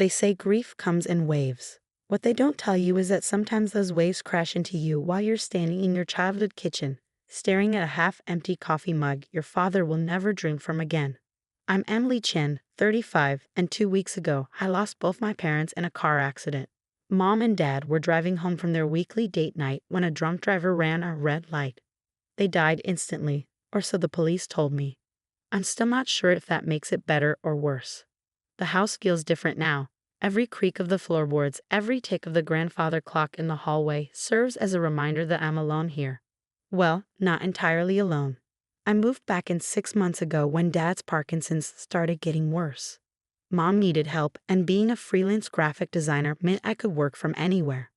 They say grief comes in waves. What they don't tell you is that sometimes those waves crash into you while you're standing in your childhood kitchen, staring at a half-empty coffee mug your father will never drink from again. I'm Emily Chen, 35, and 2 weeks ago, I lost both my parents in a car accident. Mom and Dad were driving home from their weekly date night when a drunk driver ran a red light. They died instantly, or so the police told me. I'm still not sure if that makes it better or worse. The house feels different now. Every creak of the floorboards, every tick of the grandfather clock in the hallway serves as a reminder that I'm alone here. Well, not entirely alone. I moved back in 6 months ago when Dad's Parkinson's started getting worse. Mom needed help, and being a freelance graphic designer meant I could work from anywhere.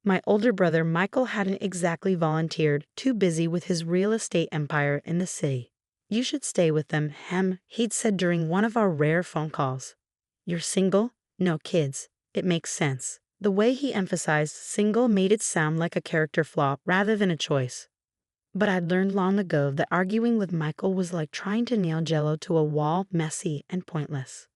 My older brother Michael hadn't exactly volunteered, too busy with his real estate empire in the city. "You should stay with them, he'd said during one of our rare phone calls. "You're single? No kids. It makes sense." The way he emphasized single made it sound like a character flaw rather than a choice. But I'd learned long ago that arguing with Michael was like trying to nail Jell-O to a wall, messy and pointless.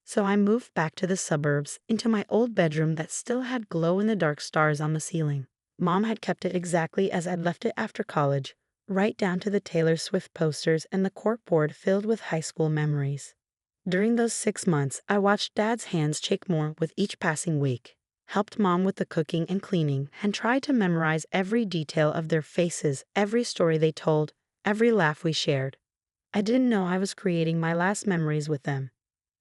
So I moved back to the suburbs, into my old bedroom that still had glow-in-the-dark stars on the ceiling. Mom had kept it exactly as I'd left it after college, right down to the Taylor Swift posters and the corkboard filled with high school memories. During those 6 months, I watched Dad's hands shake more with each passing week, helped Mom with the cooking and cleaning, and tried to memorize every detail of their faces, every story they told, every laugh we shared. I didn't know I was creating my last memories with them.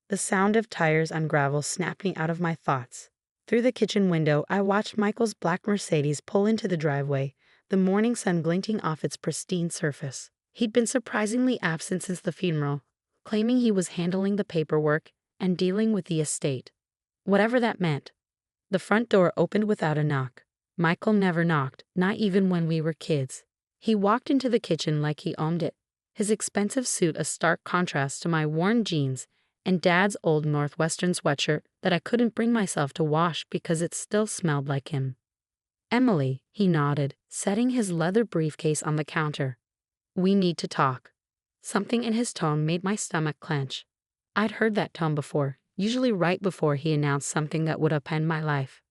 The sound of tires on gravel snapped me out of my thoughts. Through the kitchen window, I watched Michael's black Mercedes pull into the driveway, the morning sun glinting off its pristine surface. He'd been surprisingly absent since the funeral, claiming he was handling the paperwork and dealing with the estate. Whatever that meant. The front door opened without a knock. Michael never knocked, not even when we were kids. He walked into the kitchen like he owned it, his expensive suit a stark contrast to my worn jeans and Dad's old Northwestern sweatshirt that I couldn't bring myself to wash because it still smelled like him. "Emily," he nodded, setting his leather briefcase on the counter. "We need to talk." Something in his tone made my stomach clench. I'd heard that tone before, usually right before he announced something that would upend my life.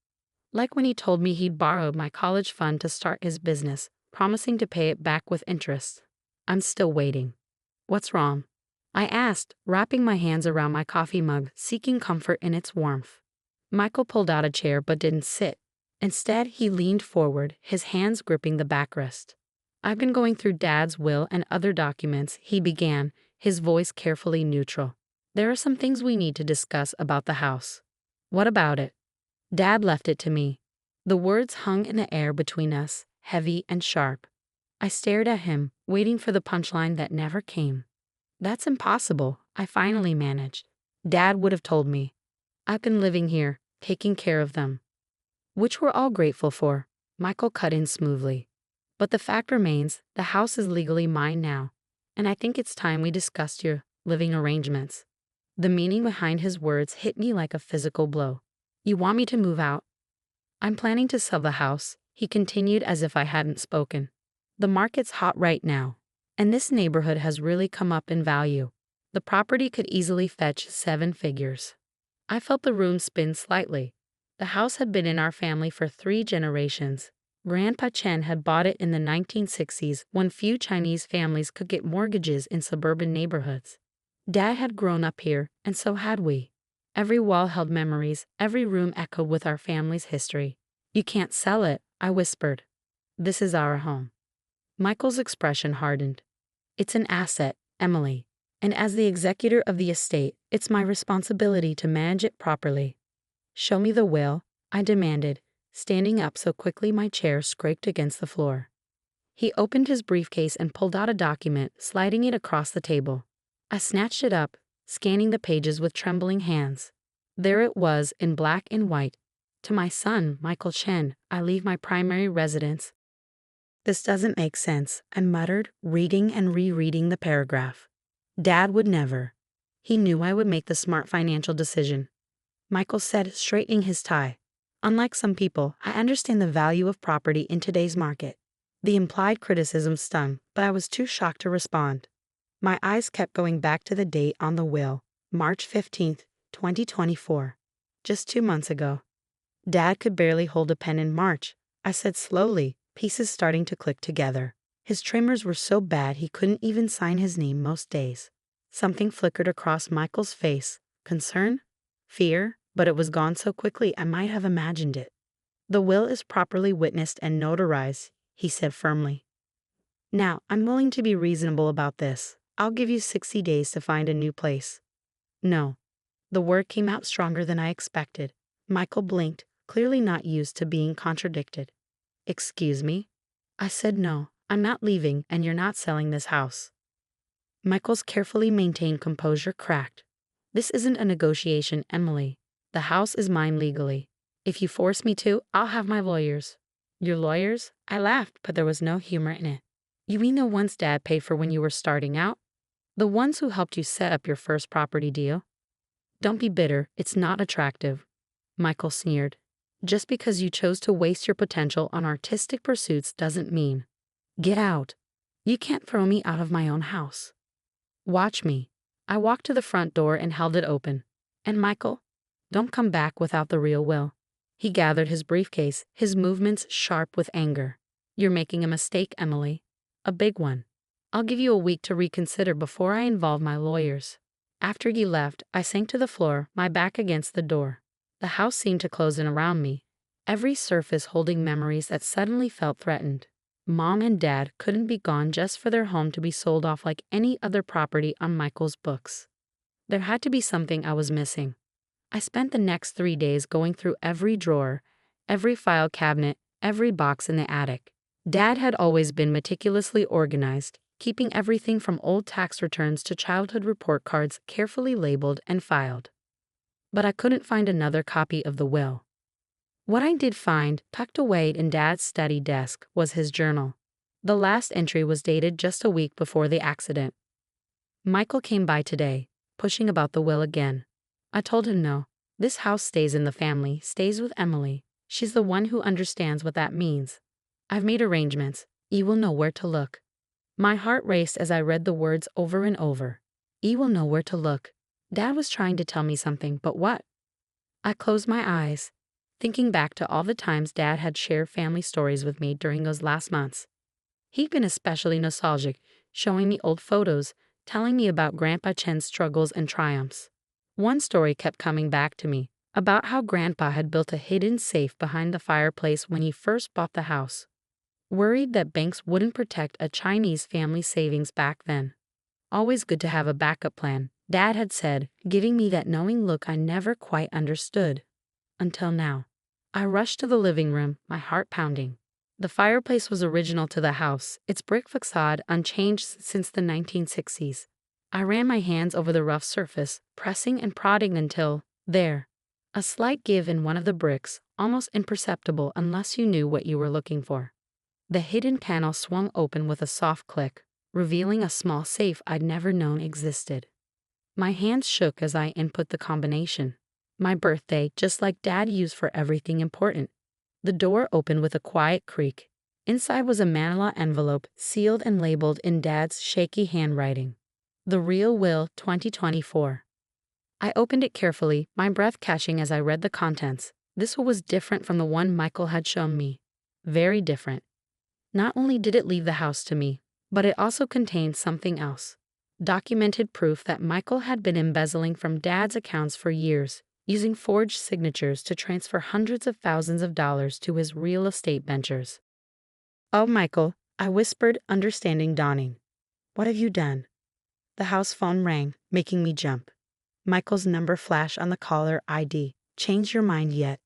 Like when he told me he'd borrowed my college fund to start his business, promising to pay it back with interest. I'm still waiting. "What's wrong?" I asked, wrapping my hands around my coffee mug, seeking comfort in its warmth. Michael pulled out a chair but didn't sit. Instead, he leaned forward, his hands gripping the backrest. "I've been going through Dad's will and other documents," he began, his voice carefully neutral. "There are some things we need to discuss about the house." "What about it?" "Dad left it to me." The words hung in the air between us, heavy and sharp. I stared at him, waiting for the punchline that never came. "That's impossible," I finally managed. "Dad would have told me. I've been living here, taking care of them." "Which we're all grateful for," Michael cut in smoothly. "But the fact remains, the house is legally mine now, and I think it's time we discussed your living arrangements." The meaning behind his words hit me like a physical blow. "You want me to move out?" "I'm planning to sell the house," he continued as if I hadn't spoken. "The market's hot right now, and this neighborhood has really come up in value. The property could easily fetch 7 figures." I felt the room spin slightly. The house had been in our family for 3 generations. Grandpa Chen had bought it in the 1960s when few Chinese families could get mortgages in suburban neighborhoods. Dad had grown up here, and so had we. Every wall held memories, every room echoed with our family's history. "You can't sell it," I whispered. "This is our home." Michael's expression hardened. "It's an asset, Emily, and as the executor of the estate, it's my responsibility to manage it properly." "Show me the will," I demanded, standing up so quickly my chair scraped against the floor. He opened his briefcase and pulled out a document, sliding it across the table. I snatched it up, scanning the pages with trembling hands. There it was, in black and white. "To my son, Michael Chen, I leave my primary residence." "This doesn't make sense," I muttered, reading and rereading the paragraph. Dad would never. He knew I would make the smart financial decision. Michael said, straightening his tie. "Unlike some people, I understand the value of property in today's market." The implied criticism stung, but I was too shocked to respond. My eyes kept going back to the date on the will, March 15th, 2024. Just 2 months ago. Dad could barely hold a pen in March, I said slowly, pieces starting to click together. His tremors were so bad he couldn't even sign his name most days. Something flickered across Michael's face. Concern? Fear? But it was gone so quickly I might have imagined it. The will is properly witnessed and notarized, he said firmly. Now, I'm willing to be reasonable about this. I'll give you 60 days to find a new place. No. The word came out stronger than I expected. Michael blinked, clearly not used to being contradicted. Excuse me? I said no, I'm not leaving and you're not selling this house. Michael's carefully maintained composure cracked. This isn't a negotiation, Emily. The house is mine legally. If you force me to, I'll have my lawyers. Your lawyers? I laughed, but there was no humor in it. You mean the ones Dad paid for when you were starting out? The ones who helped you set up your first property deal? Don't be bitter, it's not attractive. Michael sneered. Just because you chose to waste your potential on artistic pursuits doesn't mean. Get out. You can't throw me out of my own house. Watch me. I walked to the front door and held it open. And Michael, don't come back without the real will. He gathered his briefcase, his movements sharp with anger. You're making a mistake, Emily. A big one. I'll give you a week to reconsider before I involve my lawyers. After he left, I sank to the floor, my back against the door. The house seemed to close in around me, every surface holding memories that suddenly felt threatened. Mom and Dad couldn't be gone just for their home to be sold off like any other property on Michael's books. There had to be something I was missing. I spent the next 3 days going through every drawer, every file cabinet, every box in the attic. Dad had always been meticulously organized, keeping everything from old tax returns to childhood report cards carefully labeled and filed. But I couldn't find another copy of the will. What I did find, tucked away in Dad's study desk, was his journal. The last entry was dated just a week before the accident. Michael came by today, pushing about the will again. I told him no. This house stays in the family, stays with Emily. She's the one who understands what that means. I've made arrangements. E will know where to look. My heart raced as I read the words over and over. E will know where to look. Dad was trying to tell me something, but what? I closed my eyes, thinking back to all the times Dad had shared family stories with me during those last months. He'd been especially nostalgic, showing me old photos, telling me about Grandpa Chen's struggles and triumphs. One story kept coming back to me, about how Grandpa had built a hidden safe behind the fireplace when he first bought the house. Worried that banks wouldn't protect a Chinese family savings back then. Always good to have a backup plan, Dad had said, giving me that knowing look I never quite understood. Until now. I rushed to the living room, my heart pounding. The fireplace was original to the house, its brick facade unchanged since the 1960s. I ran my hands over the rough surface, pressing and prodding until, there. A slight give in one of the bricks, almost imperceptible unless you knew what you were looking for. The hidden panel swung open with a soft click, revealing a small safe I'd never known existed. My hands shook as I input the combination. My birthday, just like Dad used for everything important. The door opened with a quiet creak. Inside was a manila envelope, sealed and labeled in Dad's shaky handwriting. The Real Will 2024. I opened it carefully, my breath catching as I read the contents. This one was different from the one Michael had shown me. Very different. Not only did it leave the house to me, but it also contained something else. Documented proof that Michael had been embezzling from Dad's accounts for years, using forged signatures to transfer hundreds of thousands of dollars to his real estate ventures. Oh, Michael, I whispered, understanding dawning. What have you done? The house phone rang, making me jump. Michael's number flashed on the caller ID. Changed your mind yet?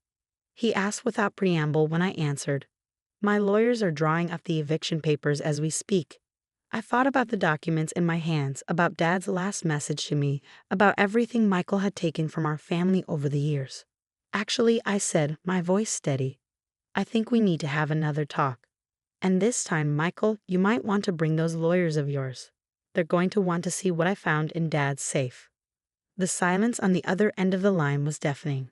He asked without preamble when I answered. My lawyers are drawing up the eviction papers as we speak. I thought about the documents in my hands, about Dad's last message to me, about everything Michael had taken from our family over the years. Actually, I said, my voice steady, I think we need to have another talk. And this time, Michael, you might want to bring those lawyers of yours. They're going to want to see what I found in Dad's safe. The silence on the other end of the line was deafening.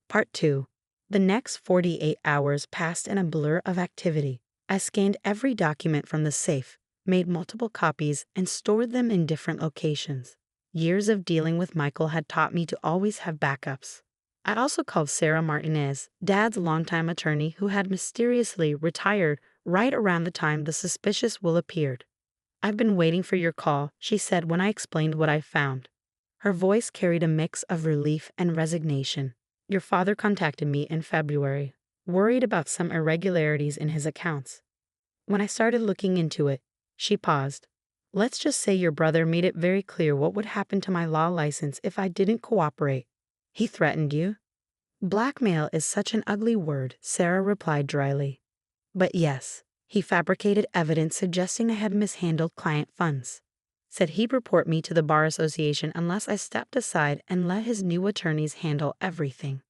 Part 2. The next 48 hours passed in a blur of activity. I scanned every document from the safe, made multiple copies, and stored them in different locations. Years of dealing with Michael had taught me to always have backups. I also called Sarah Martinez, Dad's longtime attorney who had mysteriously retired right around the time the suspicious will appeared. "I've been waiting for your call," she said when I explained what I found. Her voice carried a mix of relief and resignation. "Your father contacted me in February, worried about some irregularities in his accounts. When I started looking into it," she paused. "Let's just say your brother made it very clear what would happen to my law license if I didn't cooperate." "He threatened you?" "Blackmail is such an ugly word," Sarah replied dryly. "But yes, he fabricated evidence suggesting I had mishandled client funds. Said he'd report me to the Bar Association unless I stepped aside and let his new attorneys handle everything."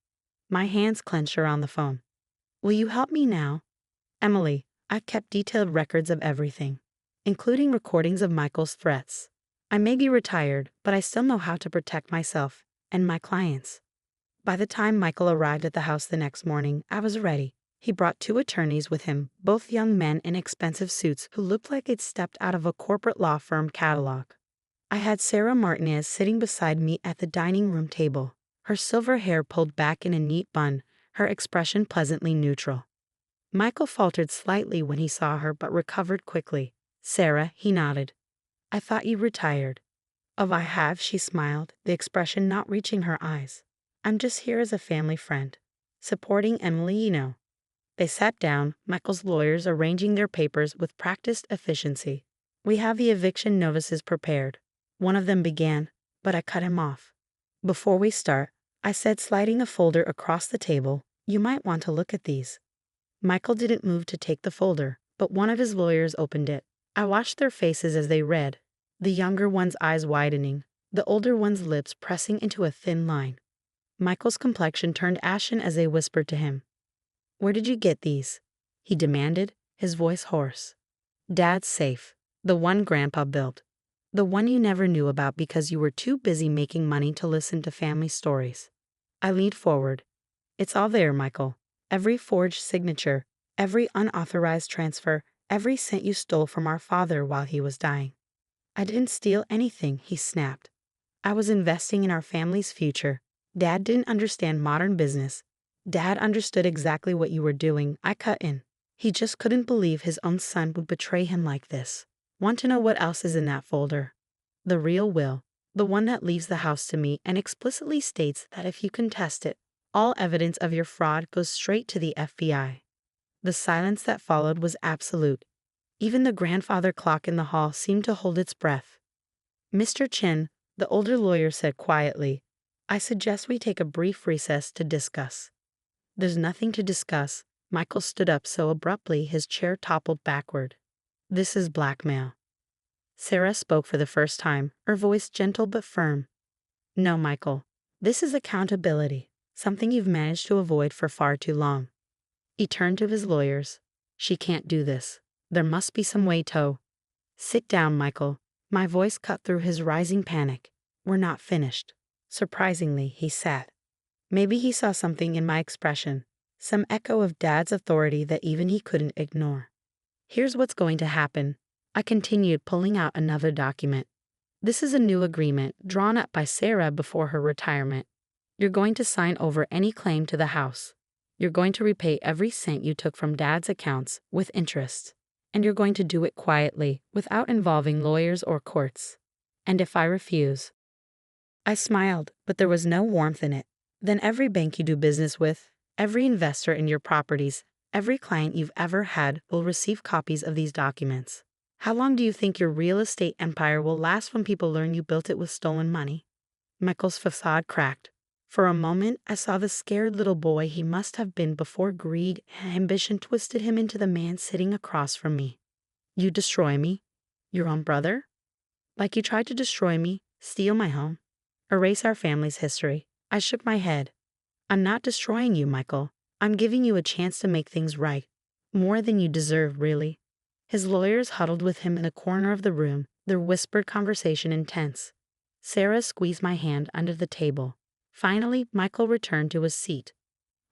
My hands clenched around the phone. "Will you help me now?" "Emily, I've kept detailed records of everything, including recordings of Michael's threats. I may be retired, but I still know how to protect myself and my clients." By the time Michael arrived at the house the next morning, I was ready. He brought 2 attorneys with him, both young men in expensive suits who looked like they'd stepped out of a corporate law firm catalog. I had Sarah Martinez sitting beside me at the dining room table, her silver hair pulled back in a neat bun, her expression pleasantly neutral. Michael faltered slightly when he saw her but recovered quickly. "Sarah," he nodded. "I thought you retired." "Oh, I have," she smiled, the expression not reaching her eyes. "I'm just here as a family friend, supporting Emily, you know." They sat down, Michael's lawyers arranging their papers with practiced efficiency. "We have the eviction notices prepared," one of them began, but I cut him off. "Before we start," I said, sliding a folder across the table, "you might want to look at these." Michael didn't move to take the folder, but one of his lawyers opened it. I watched their faces as they read, the younger one's eyes widening, the older one's lips pressing into a thin line. Michael's complexion turned ashen as they whispered to him. "Where did you get these?" he demanded, his voice hoarse. "Dad's safe. The one Grandpa built. The one you never knew about because you were too busy making money to listen to family stories." I leaned forward. "It's all there, Michael. Every forged signature, every unauthorized transfer, every cent you stole from our father while he was dying." "I didn't steal anything," he snapped. "I was investing in our family's future. Dad didn't understand modern business. Dad understood exactly what you were doing." I cut in. He just couldn't believe his own son would betray him like this. "Want to know what else is in that folder?" "The real will. The one that leaves the house to me and explicitly states that if you contest it, all evidence of your fraud goes straight to the FBI." The silence that followed was absolute. Even the grandfather clock in the hall seemed to hold its breath. "Mr. Chin," the older lawyer said quietly, "I suggest we take a brief recess to discuss." "There's nothing to discuss." Michael stood up so abruptly his chair toppled backward. "This is blackmail." Sarah spoke for the first time, her voice gentle but firm. "No, Michael. This is accountability, something you've managed to avoid for far too long." He turned to his lawyers. "She can't do this. There must be some way to—" "Sit down, Michael." My voice cut through his rising panic. "We're not finished." Surprisingly, he sat. Maybe he saw something in my expression, some echo of Dad's authority that even he couldn't ignore. "Here's what's going to happen." I continued, pulling out another document. "This is a new agreement drawn up by Sarah before her retirement. You're going to sign over any claim to the house. You're going to repay every cent you took from Dad's accounts with interest. And you're going to do it quietly, without involving lawyers or courts. And if I refuse—" I smiled, but there was no warmth in it. "Then every bank you do business with, every investor in your properties, every client you've ever had will receive copies of these documents. How long do you think your real estate empire will last when people learn you built it with stolen money?" Michael's facade cracked. For a moment, I saw the scared little boy he must have been before greed and ambition twisted him into the man sitting across from me. "You destroy me? Your own brother? Like you tried to destroy me, steal my home, erase our family's history." I shook my head. "I'm not destroying you, Michael. I'm giving you a chance to make things right. More than you deserve, really." His lawyers huddled with him in a corner of the room, their whispered conversation intense. Sarah squeezed my hand under the table. Finally, Michael returned to his seat.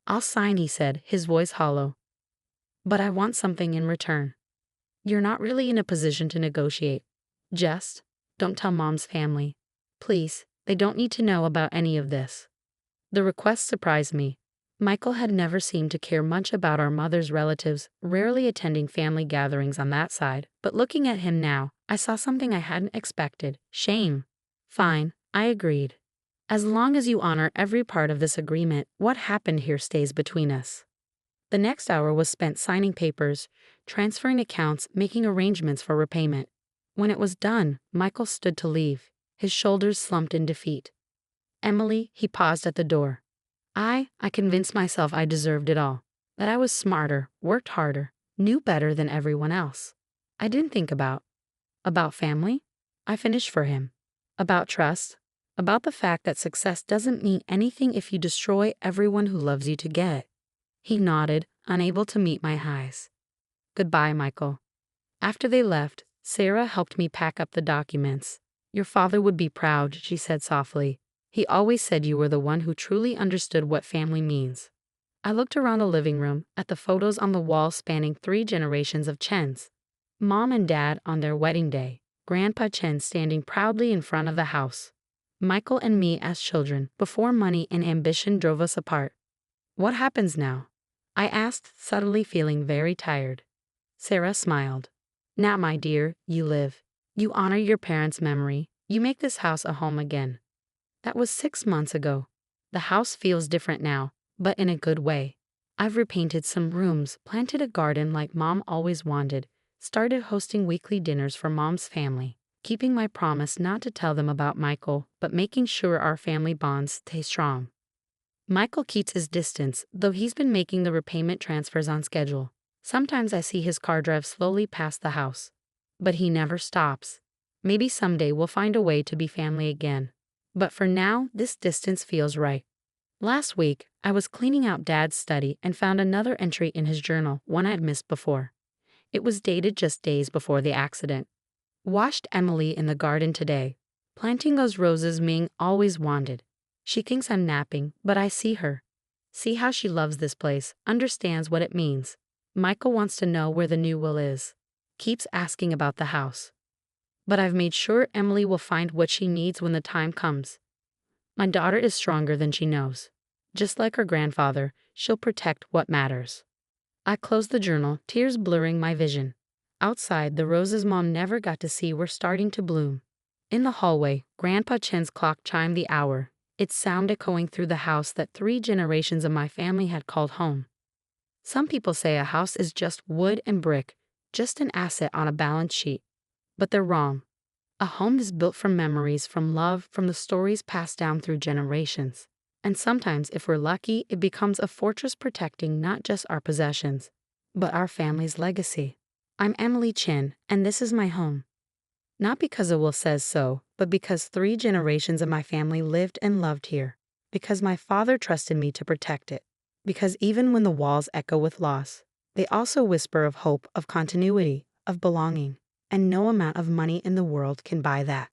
"I'll sign," he said, his voice hollow. "But I want something in return." "You're not really in a position to negotiate. Just don't tell Mom's family. Please, they don't need to know about any of this." The request surprised me. Michael had never seemed to care much about our mother's relatives, rarely attending family gatherings on that side, but looking at him now, I saw something I hadn't expected: shame. Fine, I agreed. As long as you honor every part of this agreement, what happened here stays between us. The next hour was spent signing papers, transferring accounts, making arrangements for repayment. When it was done, Michael stood to leave, his shoulders slumped in defeat. Emily, he paused at the door. I convinced myself I deserved it all, that I was smarter, worked harder, knew better than everyone else. I didn't think about family. I finished for him. About trust. About the fact that success doesn't mean anything if you destroy everyone who loves you to get it. He nodded, unable to meet my eyes. Goodbye, Michael. After they left, Sarah helped me pack up the documents. Your father would be proud, she said softly. He always said you were the one who truly understood what family means. I looked around the living room, at the photos on the wall spanning 3 generations of Chens. Mom and Dad on their wedding day, Grandpa Chen standing proudly in front of the house. Michael and me as children, before money and ambition drove us apart. What happens now? I asked, suddenly feeling very tired. Sarah smiled. Now, my dear, you live. You honor your parents' memory. You make this house a home again. That was 6 months ago. The house feels different now, but in a good way. I've repainted some rooms, planted a garden like Mom always wanted, started hosting weekly dinners for Mom's family, keeping my promise not to tell them about Michael, but making sure our family bonds stay strong. Michael keeps his distance, though he's been making the repayment transfers on schedule. Sometimes I see his car drive slowly past the house. But he never stops. Maybe someday we'll find a way to be family again. But for now, this distance feels right. Last week, I was cleaning out Dad's study and found another entry in his journal, one I'd missed before. It was dated just days before the accident. Washed Emily in the garden today. Planting those roses Ming always wanted. She thinks I'm napping, but I see her. See how she loves this place, understands what it means. Michael wants to know where the new will is. Keeps asking about the house. But I've made sure Emily will find what she needs when the time comes. My daughter is stronger than she knows. Just like her grandfather, she'll protect what matters. I closed the journal, tears blurring my vision. Outside, the roses Mom never got to see were starting to bloom. In the hallway, Grandpa Chen's clock chimed the hour, its sound echoing through the house that 3 generations of my family had called home. Some people say a house is just wood and brick, just an asset on a balance sheet. But they're wrong. A home is built from memories, from love, from the stories passed down through generations. And sometimes, if we're lucky, it becomes a fortress protecting not just our possessions, but our family's legacy. I'm Emily Chen, and this is my home. Not because the will says so, but because 3 generations of my family lived and loved here. Because my father trusted me to protect it. Because even when the walls echo with loss, they also whisper of hope, of continuity, of belonging. And no amount of money in the world can buy that.